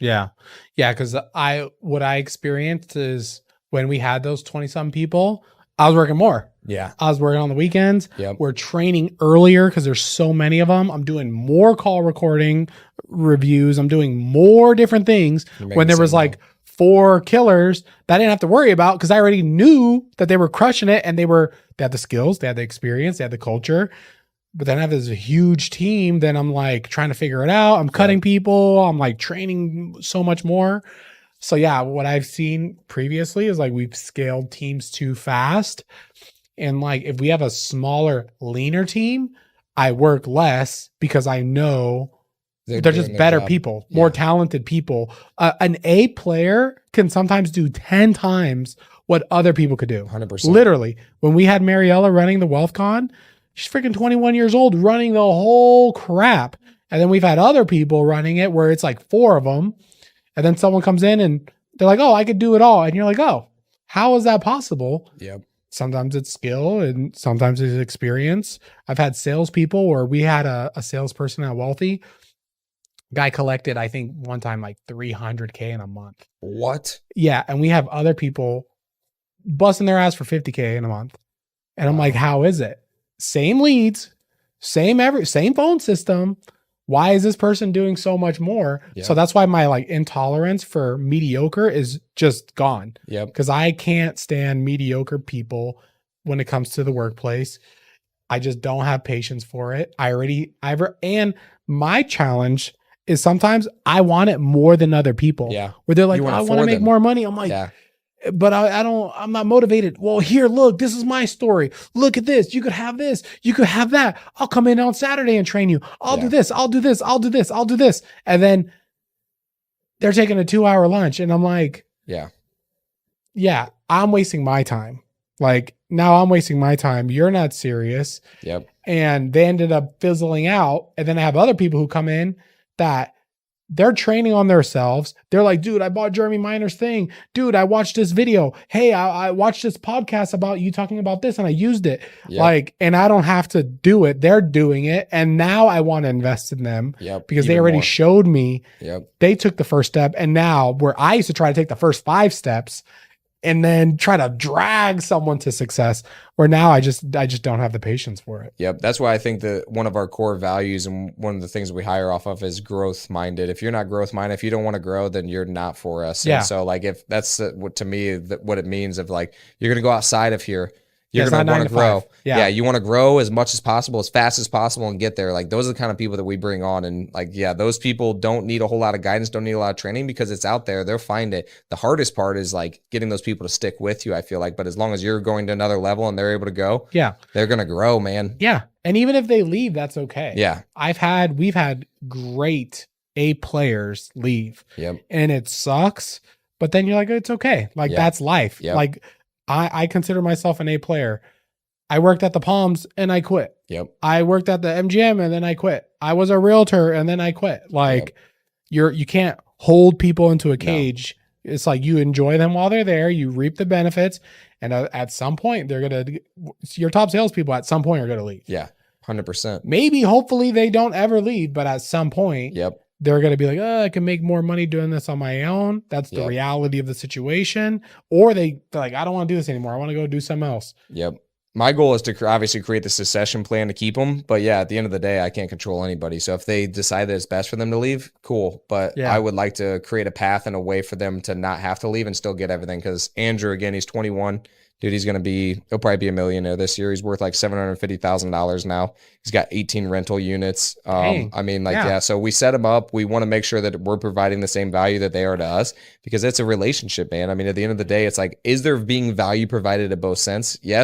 Yeah. Yeah. Cause what I experienced is when we had those 20 some people, I was working more. Yeah. I was working on the weekends. Yep. We're training earlier because there's so many of them. I'm doing more call recording reviews. I'm doing more different things when there was like 4 killers that I didn't have to worry about because I already knew that they were crushing it and they had the skills, they had the experience, they had the culture. But then I have this huge team. Then I'm like trying to figure it out. I'm cutting people. I'm like training so much more. So yeah, what I've seen previously is like we've scaled teams too fast. And like if we have a smaller, leaner team, I work less because I know they're just better people, more talented people. An A player can sometimes do 10 times what other people could do. 100%. Literally, when we had Mariella running the WealthCon, she's freaking 21 years old running the whole crap. And then we've had other people running it where it's like 4 of them. And then someone comes in and they're like, oh, I could do it all. And you're like, oh, how is that possible? Yep. Sometimes it's skill and sometimes it's experience. I've had salespeople where we had a salesperson at Wealthy. Guy collected, I think one time like $300K in a month. What? Yeah. And we have other people busting their ass for $50K in a month. And I'm like, how is it? Same leads, same phone system. Why is this person doing so much more? Yeah. So that's why my like intolerance for mediocre is just gone. Yep. Because I can't stand mediocre people when it comes to the workplace. I just don't have patience for it. And my challenge is sometimes I want it more than other people. Yeah. Where they're like, I want to make more money. I'm like, yeah. But I'm not motivated. Well, here, look, this is my story. Look at this. You could have this. You could have that. I'll come in on Saturday and train you. I'll do this. I'll do this. I'll do this. I'll do this. And then they're taking a 2-hour lunch. And I'm like, yeah, I'm wasting my time. Like now I'm wasting my time. You're not serious. Yep. And they ended up fizzling out. And then I have other people who come in that they're training on themselves. They're like, dude, I bought Jeremy Miner's thing. Dude, I watched this video. Hey, I watched this podcast about you talking about this and I used it. Yep. Like, and I don't have to do it. They're doing it. And now I want to invest in them because they already showed me. They took the first step. And now where I used to try to take the first 5 steps and then try to drag someone to success, where now I just don't have the patience for it. Yep. That's why I think that one of our core values and one of the things we hire off of is growth minded. If you're not growth minded, if you don't want to grow, then you're not for us. Yeah. And so like, if that's what to me, what it means of like, you're going to go outside of here. You're going to want to grow. Yeah. You want to grow as much as possible, as fast as possible and get there. Like those are the kind of people that we bring on. And like, yeah, those people don't need a whole lot of guidance, don't need a lot of training because it's out there. They'll find it. The hardest part is like getting those people to stick with you, I feel like. But as long as you're going to another level and they're able to go, they're going to grow, man. Yeah. And even if they leave, that's okay. Yeah. We've had great A players leave. Yep. And it sucks. But then you're like, it's okay. Like that's life. Yep. Like I consider myself an A player. I worked at the Palms and I quit. Yep. I worked at the MGM and then I quit. I was a realtor and then I quit. Like you can't hold people into a cage. No. It's like you enjoy them while they're there. You reap the benefits. And at some point your top salespeople at some point are going to leave. Yeah. 100%. Maybe, hopefully they don't ever leave, but at some point, they're going to be like, oh, I can make more money doing this on my own. That's the reality of the situation. Or they're like, I don't want to do this anymore. I want to go do something else. Yep. My goal is to obviously create the succession plan to keep them. But yeah, at the end of the day, I can't control anybody. So if they decide that it's best for them to leave, cool. But I would like to create a path and a way for them to not have to leave and still get everything. Because Andrew, again, he's 21. Dude, he'll probably be a millionaire this year. He's worth like $750,000 now. He's got 18 rental units. I mean, like, so we set him up. We want to make sure that we're providing the same value that they are to us because it's a relationship, man. I mean, at the end of the day, it's like, is there being value provided at both sense? Yes.